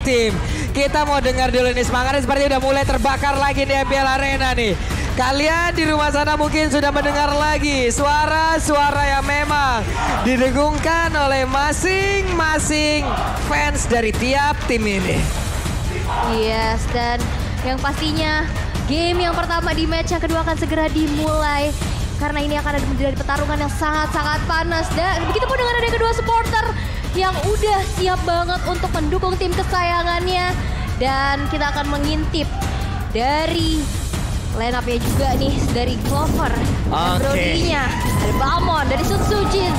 Team. Kita mau dengar dulu nih, semangatnya seperti udah mulai terbakar lagi di MPL Arena nih. Kalian di rumah sana mungkin sudah mendengar lagi suara-suara yang memang didengungkan oleh masing-masing fans dari tiap tim ini. Yes, dan yang pastinya game yang pertama di match yang kedua akan segera dimulai. Karena ini akan menjadi pertarungan yang sangat-sangat panas. Dan begitu pun dengan ada kedua supporter yang udah siap banget untuk mendukung tim kesayangannya. Dan kita akan mengintip dari line up-nya juga nih dari Clover. Dan Brody-nya ada Balmond dari Sutsujin.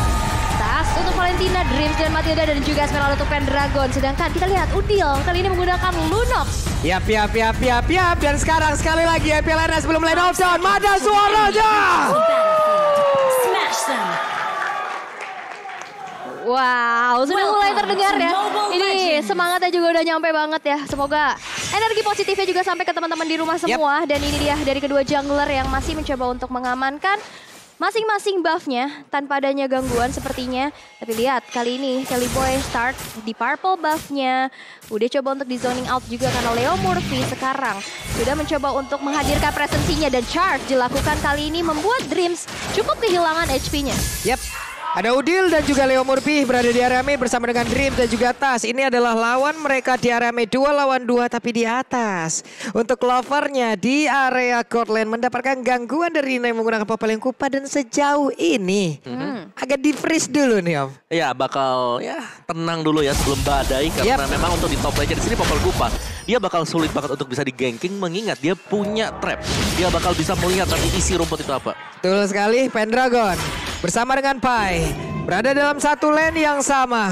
Tas untuk Valentina, Dreams dan Matilda dan juga Esmeralda untuk Pendragon. Sedangkan kita lihat Udil kali ini menggunakan Lunox. Yap. Dan sekarang sekali lagi MPL Arena sebelum line out down. Mana suaranya? Smash them. Wow, sudah mulai terdengar ya. Ini semangatnya juga udah nyampe banget ya. Semoga energi positifnya juga sampai ke teman-teman di rumah semua. Dan ini dia dari kedua jungler yang masih mencoba untuk mengamankan masing-masing buffnya tanpa adanya gangguan sepertinya. Tapi lihat kali ini Kelly Boy start di purple buffnya. Udah coba untuk di zoning out juga karena Leo Murphy sekarang sudah mencoba untuk menghadirkan presensinya. Dan charge dilakukan kali ini membuat Dreams cukup kehilangan HP-nya. Yap. Ada Udil dan juga Leo Murphy berada di area mid bersama dengan Dream dan juga Tas. Ini adalah lawan mereka di area mid 2 lawan 2 tapi di atas. Untuk Clovernya di area court lane mendapatkan gangguan dari Nina yang menggunakan Popel Kupa dan sejauh ini agak di freeze dulu nih Om. Ya bakal tenang dulu ya sebelum badai karena memang untuk di top lane di sini Popel Kupa dia bakal sulit banget untuk bisa di ganking mengingat dia punya trap. Dia bakal bisa melihat nanti isi rumput itu apa. Betul sekali, Pendragon bersama dengan Pai berada dalam satu lane yang sama.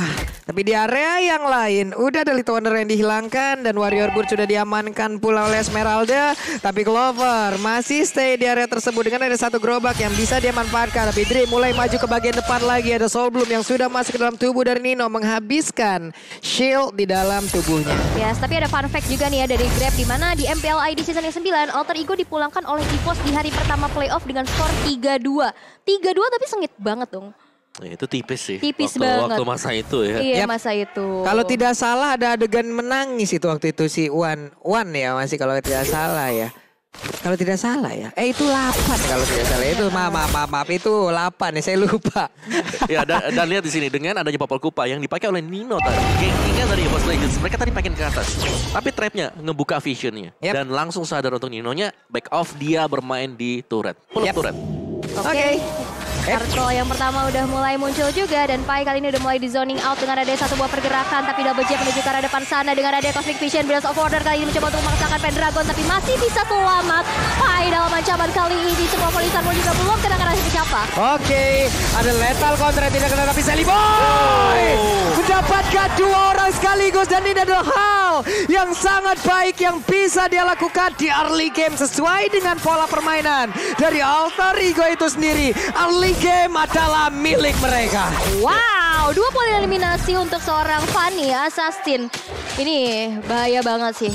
Tapi di area yang lain udah ada Little Wonder yang dihilangkan dan Warrior Bird sudah diamankan pula oleh Esmeralda. Tapi Clover masih stay di area tersebut dengan ada satu gerobak yang bisa dia manfaatkan. Tapi Dream mulai maju ke bagian depan lagi. Ada Soul Bloom yang sudah masuk ke dalam tubuh dari Nino menghabiskan shield di dalam tubuhnya. Yes, tapi ada fun fact juga nih ya dari Grab di mana di MPL ID season yang 9 Alter Ego dipulangkan oleh EVOS di hari pertama playoff dengan skor 3-2. 3-2 tapi sengit banget dong. Ya, itu tipis sih. Tipis waktu masa itu ya. Iya masa itu. Kalau tidak salah ada adegan menangis itu waktu itu si Wan ya masih kalau tidak salah ya. Kalau tidak salah ya. Itu 8 kalau tidak salah. Itu maaf itu 8 ya saya lupa. Ya dan lihat di sini dengan adanya Popel Kupa yang dipakai oleh Nino tadi. Gankingnya dari EVOS Legends. Mereka tadi pengen ke atas. Tapi trapnya ngebuka visionnya. Dan langsung sadar untuk Ninonya back off dia bermain di turret. Pull up turret. Oke. Turtle yang pertama udah mulai muncul juga dan Pai kali ini udah mulai di zoning out dengan ada satu buah pergerakan tapi double jab menuju ke arah depan sana dengan ada Cosmic Vision. Blast of Order kali ini mencoba untuk memaksakan Pendragon tapi masih bisa selamat. Pai dalam ancaman kali ini sebuah polisan pun juga belum kena siapa. Oke, ada lethal counter yang tidak kena tapi Sally Boy mendapatkan 2 orang sekaligus dan ini adalah hal yang sangat baik yang bisa dia lakukan di early game sesuai dengan pola permainan dari Alter Ego itu sendiri. Early game adalah milik mereka. Wow, 2 poin eliminasi untuk seorang Fanny Assassin. Ini bahaya banget sih.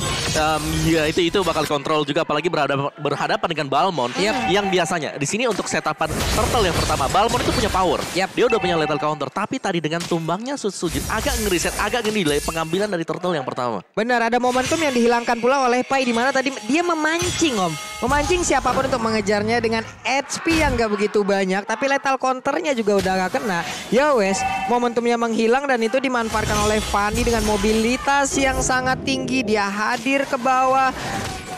Ya itu bakal kontrol juga apalagi berhadapan dengan Balmond yang biasanya di sini untuk setapan turtle yang pertama Balmond itu punya power. Dia udah punya lethal counter tapi tadi dengan tumbangnya Sutsujin agak ngeriset agak nilai pengambilan dari turtle yang pertama. Benar ada momentum yang dihilangkan pula oleh Pai di mana tadi dia memancing memancing siapapun untuk mengejarnya dengan HP yang gak begitu banyak tapi lethal counternya juga udah gak kena. Ya wes momentumnya menghilang dan itu dimanfaatkan oleh Fanny dengan mobilitas yang sangat tinggi. Dia hadir ke bawah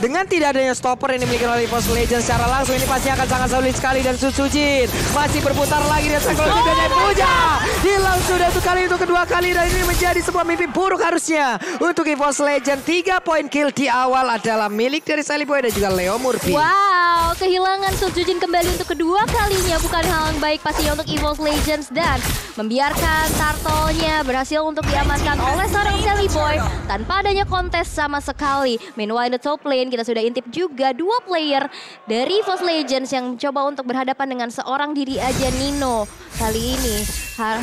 dengan tidak adanya stopper yang dimiliki oleh EVOS Legends secara langsung ini pasti akan sangat sulit sekali dan Sutsujin masih berputar lagi dan psikologi dan puja hilang sudah untuk kedua kali dan ini menjadi sebuah mimpi buruk harusnya untuk EVOS Legends. 3 poin kill di awal adalah milik dari Sally Boy dan juga Leo Murphy. Wow, kehilangan Sutsujin kembali untuk kedua kalinya bukan hal yang baik pastinya untuk EVOS Legends dan membiarkan Turtle-nya berhasil untuk diamankan oleh seorang Sally Boy tanpa adanya kontes sama sekali. Meanwhile in the top lane kita sudah intip juga 2 player dari EVOS Legends yang coba untuk berhadapan dengan seorang diri aja Nino. Kali ini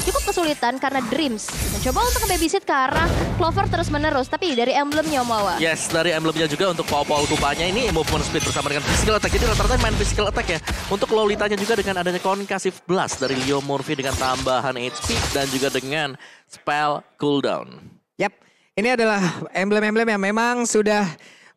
cukup kesulitan karena Dreams mencoba untuk nge-babysit ke arah Clover terus menerus. Tapi dari emblemnya Mawa. Yes, dari emblemnya juga untuk Popol Kupanya ini movement speed bersama dengan physical attack. Jadi rata-rata main physical attack ya. Untuk Lolitanya juga dengan adanya concussive blast dari Leo Murphy dengan tambahan HP dan juga dengan spell cooldown. Yap. Ini adalah emblem-emblem yang memang sudah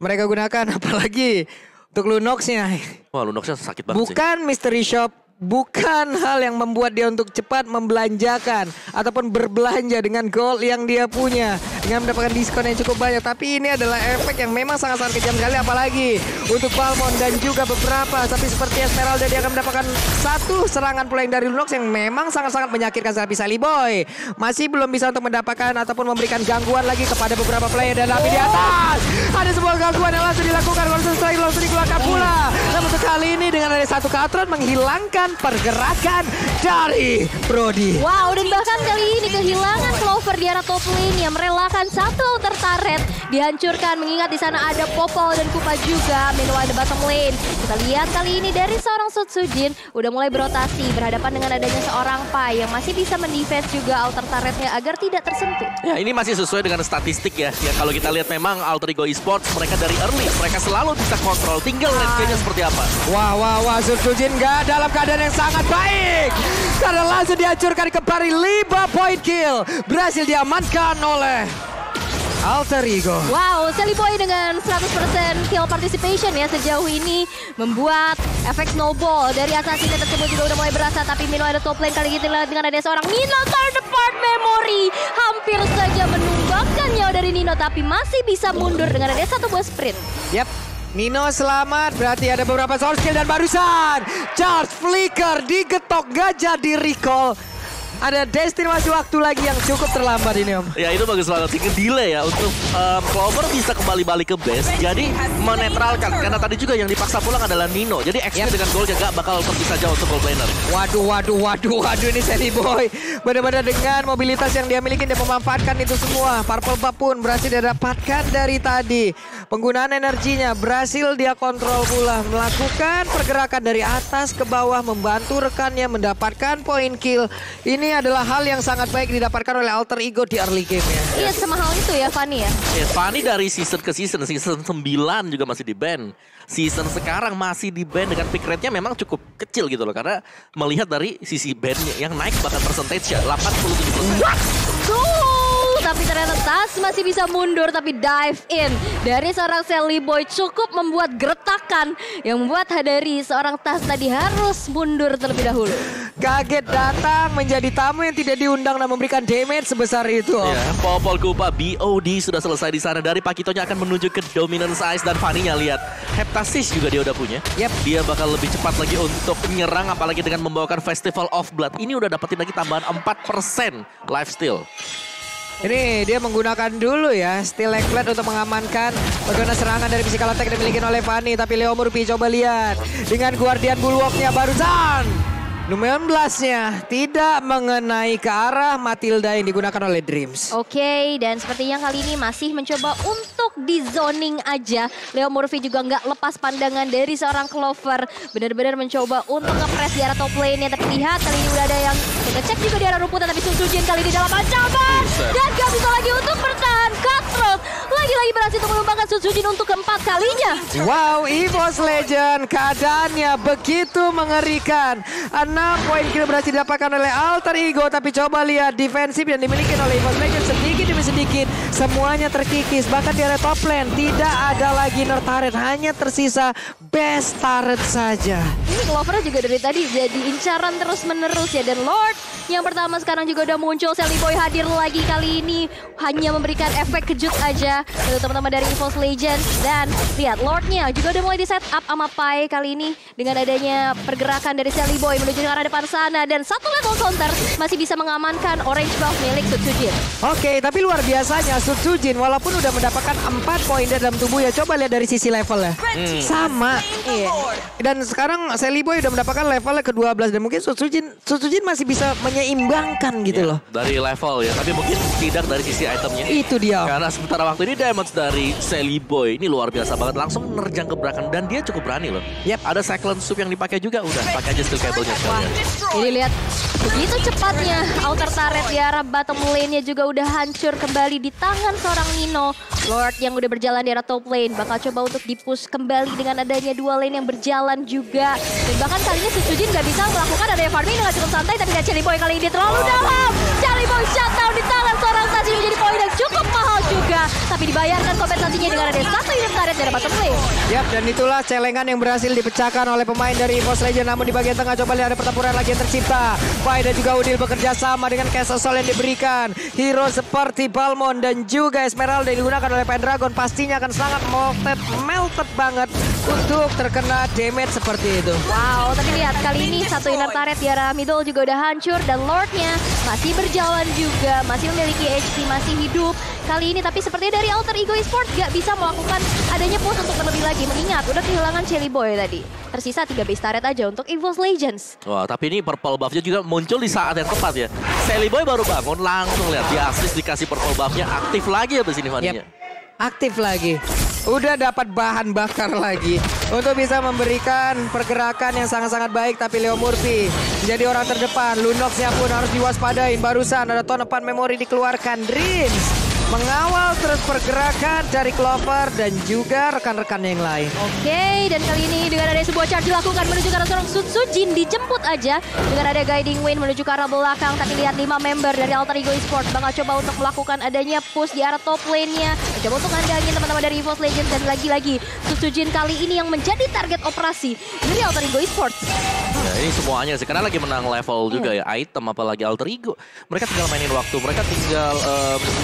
mereka gunakan, apalagi untuk Lunox-nya. Wah, Lunox-nya sakit banget sih. Bukan Mystery Shop, bukan hal yang membuat dia untuk cepat membelanjakan ataupun berbelanja dengan gold yang dia punya dengan mendapatkan diskon yang cukup banyak. Tapi ini adalah efek yang memang sangat-sangat kejam sekali, apalagi untuk Balmond dan juga beberapa. Tapi seperti Esmeralda, dia akan mendapatkan satu serangan pula yang dari Lunox yang memang sangat-sangat menyakitkan. Tapi Sally Boy masih belum bisa untuk mendapatkan ataupun memberikan gangguan lagi kepada beberapa player. Dan tapi di atas ada sebuah gangguan yang langsung dilakukan. Langsung dikeluarkan pula. Namun untuk kali ini dengan ada satu Katron menghilangkan pergerakan dari Brody. Wow, dan bahkan kali ini kehilangan Clover di arah top lane yang merelakan satu outer turret dihancurkan, mengingat di sana ada Popol dan Kupa juga. Meanwhile di bottom lane kita lihat kali ini dari seorang Sutsujin udah mulai berotasi berhadapan dengan adanya seorang Pai yang masih bisa mendefense juga outer turretnya agar tidak tersentuh. Ya, ini masih sesuai dengan statistik ya. Ya kalau kita lihat memang Alter Ego Esports mereka dari early mereka selalu bisa kontrol, tinggal range-nya seperti apa. Wah, Sutsujin nggak dalam keadaan yang sangat baik karena langsung dihancurkan kembali. 5 point kill berhasil diamankan oleh Alter Ego. Wow, Sally Boy dengan 100% kill participation ya sejauh ini membuat efek snowball dari assassin tersebut juga udah mulai berasa. Tapi meanwhile ada top lane kali ini dengan ada seorang Nino third part memory. Hampir saja menumbangkan nyawa dari Nino tapi masih bisa mundur dengan ada satu buah sprint. Yap. Nino selamat, berarti ada beberapa source skill dan barusan charge flicker digetok gak jadi recall. Ada destinasi waktu lagi yang cukup terlambat ini Om. Ya itu bagus banget sih, delay ya untuk Clover bisa kembali balik ke base. Jadi menetralkan, karena tadi juga yang dipaksa pulang adalah Nino. Jadi XP dengan goldnya gak bakal terpisah jauh untuk gold laner. Waduh ini Sally Boy. Benar-benar dengan mobilitas yang dia miliki dia memanfaatkan itu semua. Purple Buff pun berhasil dia dapatkan dari tadi. Penggunaan energinya berhasil dia kontrol pula. Melakukan pergerakan dari atas ke bawah, membantu rekannya mendapatkan point kill. Ini adalah hal yang sangat baik didapatkan oleh Alter Ego di early game ya. Iya, semahal itu ya Fanny ya. Ya, Fanny dari season ke season 9 juga masih di ban. Season sekarang masih di ban dengan pick rate-nya memang cukup kecil gitu loh. Karena melihat dari sisi ban-nya yang naik bahkan percentage-nya 87%. Tapi ternyata Tas masih bisa mundur tapi dive in dari seorang Sally Boy cukup membuat geretakan yang membuat dari seorang Tas tadi harus mundur terlebih dahulu. Kaget datang menjadi tamu yang tidak diundang dan memberikan damage sebesar itu. Ya, Popol Kupa BOD sudah selesai di sana. Dari Pakitonya akan menuju ke Dominance Ice dan Fanny-nya lihat. Heptasis juga dia udah punya. Yep. Dia bakal lebih cepat lagi untuk menyerang apalagi dengan membawakan Festival of Blood. Ini udah dapetin lagi tambahan 4% lifesteal. Ini dia menggunakan dulu ya Steel Eggplant untuk mengamankan bagaimana serangan dari physical attack yang dimiliki oleh Fanny. Tapi Leo Murphy coba lihat dengan Guardian Bulwark-nya barusan. Lumayan blastnya tidak mengenai ke arah Matilda yang digunakan oleh Dreams. Oke, dan sepertinya kali ini masih mencoba untuk di zoning aja. Leo Murphy juga nggak lepas pandangan dari seorang Clover. Benar-benar mencoba untuk nge-press di arah top lane-nya. Tapi lihat kali ini udah ada yang ngecek juga di arah rumputan. Tapi Sutsujin kali ini dalam ancaman. Dan gak bisa lagi untuk bertahan. Cutthroat lagi-lagi berhasil untuk menumbangkan Sutsujin untuk keempat kalinya. Wow, EVOS Legend keadaannya begitu mengerikan. 6 poin kill berhasil didapatkan oleh Alter Ego. Tapi coba lihat defensif yang dimiliki oleh EVOS Legend sedikit demi sedikit. Semuanya terkikis. Bahkan di area top lane tidak ada lagi Nerd turret. Hanya tersisa best turret saja. Ini Clover juga dari tadi jadi incaran terus menerus ya. Dan Lord yang pertama sekarang juga udah muncul. Sally Boy hadir lagi kali ini. Hanya memberikan efek kejut aja. Untuk teman-teman dari EVOS Legend. Dan lihat Lordnya juga udah mulai di set up sama Pai kali ini. Dengan adanya pergerakan dari Sally Boy menuju ke arah depan sana. Dan satu level counter masih bisa mengamankan orange buff milik Sutsujin. Oke, tapi luar biasanya Sutsujin walaupun udah mendapatkan 4 poin dalam tubuhnya. Coba lihat dari sisi levelnya. Sama. Iya. Dan sekarang Sally Boy udah mendapatkan levelnya ke-12. Dan mungkin Sutsujin masih bisa menyeimbangkan gitu loh. Dari level ya, tapi mungkin tidak dari sisi itemnya. Itu dia. Karena sementara waktu ini damage dari Sally Boy ini luar biasa banget. Langsung menerjang ke belakang dan dia cukup berani loh. Yep. Ada Cyclone Soup yang dipakai juga. Udah, pakai aja skill cable-nya sekalian. Ini lihat begitu cepatnya outer turret di arah bottom lane-nya juga udah hancur kembali di tangan seorang Nino. Lord yang udah berjalan di arah top lane bakal coba untuk di-push kembali dengan adanya dua lane yang berjalan juga. Dan bahkan kali ini Sutsujin gak bisa melakukan adanya farming dengan cukup santai. Tapi lihat Sally Boy kali ini terlalu dalam. Sally Boy shutdown di tangan seorang Sashi menjadi poin yang cukup mahal juga. Tapi dibayarkan kompensasinya dengan ada 1 unit turret dari bottom lane. Yap, dan itulah celengan yang berhasil dipecahkan oleh pemain dari EVOS Legends. Namun di bagian tengah coba lihat ada pertempuran lagi yang tercipta. Pai dan juga Udil bekerja sama dengan Castle Soul yang diberikan. Hero seperti Balmond dan juga Esmeralda yang digunakan oleh Pendragon pastinya akan sangat melted banget untuk terkena damage seperti itu. Wow, tapi lihat kali ini 1 inner turret di arah middle juga udah hancur dan Lordnya masih berjalan juga, masih memiliki HP, masih hidup. Kali ini tapi sepertinya dari Alter Ego Esports gak bisa melakukan adanya push untuk terlebih lagi. Mengingat udah kehilangan Chelly Boy tadi. Tersisa 3 base turret aja untuk EVOS Legends. Wah, tapi ini purple buff-nya juga muncul di saat yang tepat ya. Chelly Boy baru bangun langsung lihat di assist dikasih purple buff-nya aktif lagi ya sini Faninya. Aktif lagi. Udah dapat bahan bakar lagi untuk bisa memberikan pergerakan yang sangat-sangat baik. Tapi Leo Murphy menjadi orang terdepan. Lunox-nya pun harus diwaspadain. Barusan ada tonepan memori dikeluarkan. Dreams mengawal terus pergerakan dari Clover dan juga rekan-rekan yang lain. Oke, dan kali ini dengan ada sebuah charge dilakukan menuju ke arah seorang Sutsujin, dijemput aja dengan ada Guiding Wind menuju ke arah belakang. Tapi lihat 5 member dari Alter Ego Esports bakal coba untuk melakukan adanya push di arah top lane-nya. Coba untuk ngandangin teman-teman dari EVOS Legends dan lagi-lagi Sutsujin kali ini yang menjadi target operasi dari Alter Ego Esports. Ya, ini semuanya sih karena lagi menang level juga ya, item apalagi Alter Ego. Mereka tinggal mainin waktu, mereka tinggal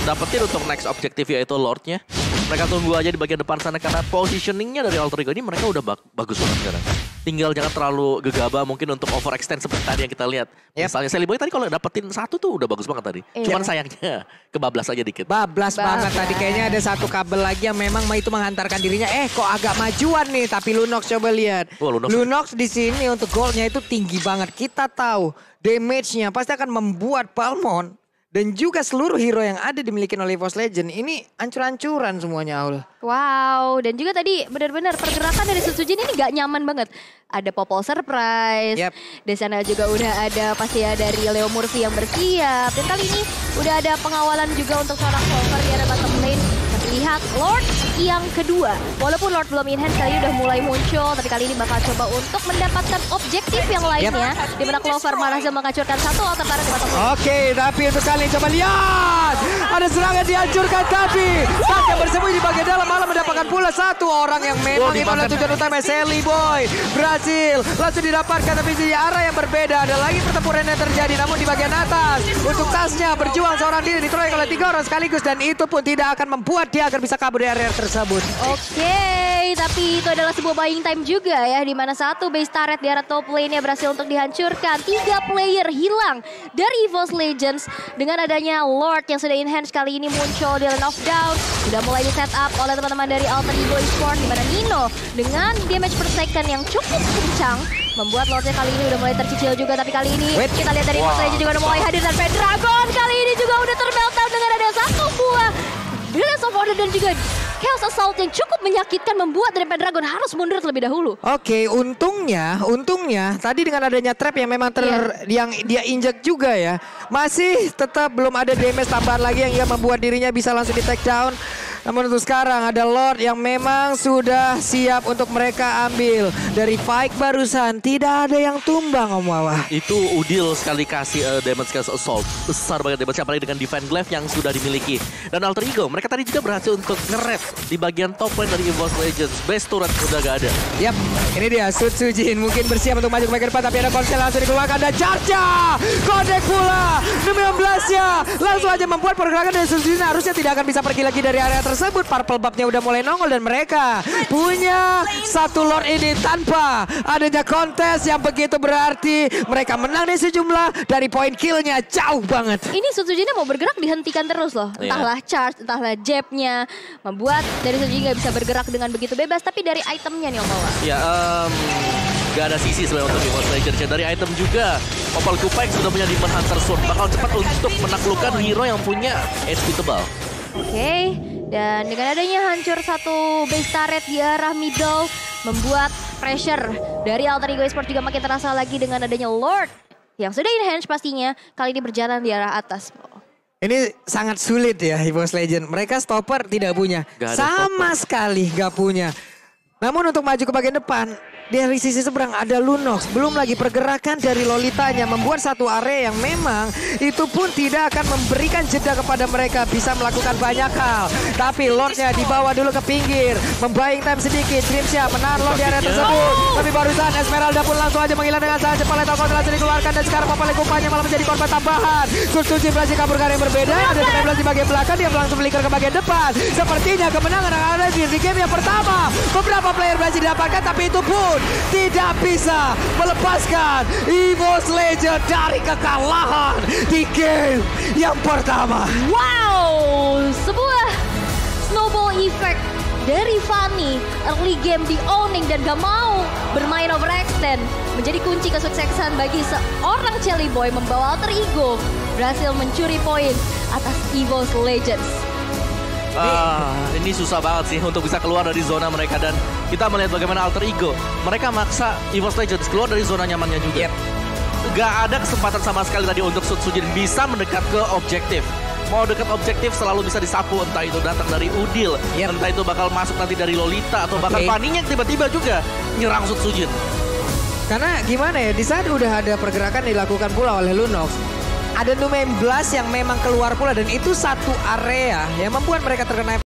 dapetin untuk next objektif yaitu Lordnya. Mereka tunggu aja di bagian depan sana karena positioningnya dari Alter Ego ini mereka udah bagus banget sekarang. Tinggal jangan terlalu gegabah mungkin untuk overextend seperti tadi yang kita lihat. Misalnya Chelly Boy tadi kalau dapetin 1 tuh udah bagus banget tadi. Cuman sayangnya kebablas aja dikit. Bablas banget tadi, kayaknya ada 1 kabel lagi yang memang itu menghantarkan dirinya. Kok agak majuan nih, tapi Lunox coba lihat. Lunox di sini untuk goldnya itu tinggi banget. Kita tahu damage-nya pasti akan membuat Balmond dan juga seluruh hero yang ada dimiliki oleh EVOS Legends ini ancur-ancuran semuanya, Aul. Wow, dan juga tadi benar-benar pergerakan dari Sutsujin ini gak nyaman banget. Ada Popol Surprise, di sana juga udah ada pasti ya dari Leo Murphy yang bersiap. Dan kali ini udah ada pengawalan juga untuk seorang Clover di arah bottom lane. Lihat Lord yang kedua. Walaupun Lord belum enhance kali ini udah mulai muncul. Tapi kali ini bakal coba untuk mendapatkan objektif yang lainnya. Di mana Clover malah menghancurkan 1 altar turret di bottom lane. Oke, tapi untuk kali ini coba lihat. Ada serangan dihancurkan tapi Tak yang bersembunyi di bagian dalam malah mendapatkan pula 1 orang yang memang itu adalah tujuan utama Chelly Boy. Berhasil langsung didapatkan tapi di arah yang berbeda. Ada lagi pertempuran yang terjadi namun di bagian atas. Untuk tasnya berjuang seorang diri dikeroyok oleh 3 orang sekaligus. Dan itu pun tidak akan membuat dia agar bisa kabur dari area tersebut. Oke, tapi itu adalah sebuah buying time juga ya. Di mana 1 base turret di arah top lane-nya berhasil untuk dihancurkan. 3 player hilang dari EVOS Legends. Dengan adanya Lord yang sudah enhance kali ini muncul di Lane of Down. Sudah mulai di set up oleh teman-teman dari Alter Ego Esports. Di mana Nino dengan damage per second yang cukup kencang membuat Lordnya kali ini udah mulai tercicil juga. Tapi kali ini kita lihat dari EVOS Legends juga udah mulai hadir. Dan Pendragon kali ini juga udah termeltdown dengan ada 1 buah Blast of Order dan juga Chaos Assault yang cukup menyakitkan membuat dari Pendragon harus mundur terlebih dahulu. Oke, untungnya tadi dengan adanya trap yang memang yang dia injek juga ya. Masih tetap belum ada damage tambahan lagi yang membuat dirinya bisa langsung di take down. Namun untuk sekarang ada Lord yang memang sudah siap untuk mereka ambil. Dari fight barusan tidak ada yang tumbang Om Wawa. Itu Udil sekali kasih damage Chaos Assault. Besar banget damage apalagi dengan Divine Glaive yang sudah dimiliki. Dan Alter Ego mereka tadi juga berhasil untuk nge-red di bagian top lane dari EVOS Legends. Base turret udah gak ada. Yap, ini dia Sutsujin mungkin bersiap untuk maju ke bagian depan. Tapi ada konsel langsung dikeluarkan. Ada charge-nya. Connect pula. 16-nya. Langsung aja membuat pergerakan dari Sutsujin. Harusnya tidak akan bisa pergi lagi dari area tersebut. Purple buff-nya udah mulai nongol dan mereka punya 1 Lord ini tanpa adanya kontes yang begitu berarti. Mereka menang di sejumlah dari poin kill-nya jauh banget. Ini Sutsujinnya mau bergerak dihentikan terus loh. Entahlah charge, entahlah jab-nya. Membuat dari Sutsujin nggak bisa bergerak dengan begitu bebas. Tapi dari itemnya nih Om Wawa. Ya, gak ada sisi sebenarnya untuk EVOS Legends. Dari item juga Opal Kupek sudah punya Demon Hunter Sword. Bakal cepat untuk menaklukkan hero yang punya HP tebal. Oke, dan dengan adanya hancur 1 base turret di arah middle membuat pressure dari Alter Ego Esports juga makin terasa lagi dengan adanya Lord yang sudah enhance pastinya kali ini berjalan di arah atas. Ini sangat sulit ya EVOS Legends. Mereka stopper tidak punya. Sama sekali gak punya. Namun untuk maju ke bagian depan, dari sisi seberang ada Lunox. Belum lagi pergerakan dari Lolitanya membuat satu area yang memang itu pun tidak akan memberikan jeda kepada mereka bisa melakukan banyak hal. Tapi Lordnya dibawa dulu ke pinggir, membayang time sedikit. Grimsia menahan Lord di area tersebut. Tapi barusan Esmeralda pun langsung aja menghilang dengan sangat cepat. Lethal Counter langsung dikeluarkan dan sekarang Papale Kupanya malah menjadi korban tambahan. Suji berhasil kabur ke area yang berbeda. Ada 19 di bagian belakang, dia langsung melingkar ke bagian depan. Sepertinya kemenangan akan ada di game yang pertama. Beberapa player berhasil didapatkan, tapi itu pun tidak bisa melepaskan EVOS Legend dari kekalahan di game yang pertama. Wow, sebuah snowball effect dari Fanny. Early game di owning dan gak mau bermain overextend menjadi kunci kesuksesan bagi seorang Chelly Boy membawa alter ego berhasil mencuri poin atas EVOS Legends. Ini susah banget sih untuk bisa keluar dari zona mereka dan kita melihat bagaimana alter ego. Mereka maksa EVOS Legends keluar dari zona nyamannya juga. Gak ada kesempatan sama sekali tadi untuk Sutsujin bisa mendekat ke objektif. Mau dekat objektif selalu bisa disapu, entah itu datang dari Udil, entah itu bakal masuk nanti dari Lolita atau bahkan Fanny yang tiba-tiba juga nyerang Sutsujin. Karena gimana ya, di saat udah ada pergerakan dilakukan pula oleh Lunox. Ada Numen Blast yang memang keluar pula dan itu satu area yang membuat mereka terkena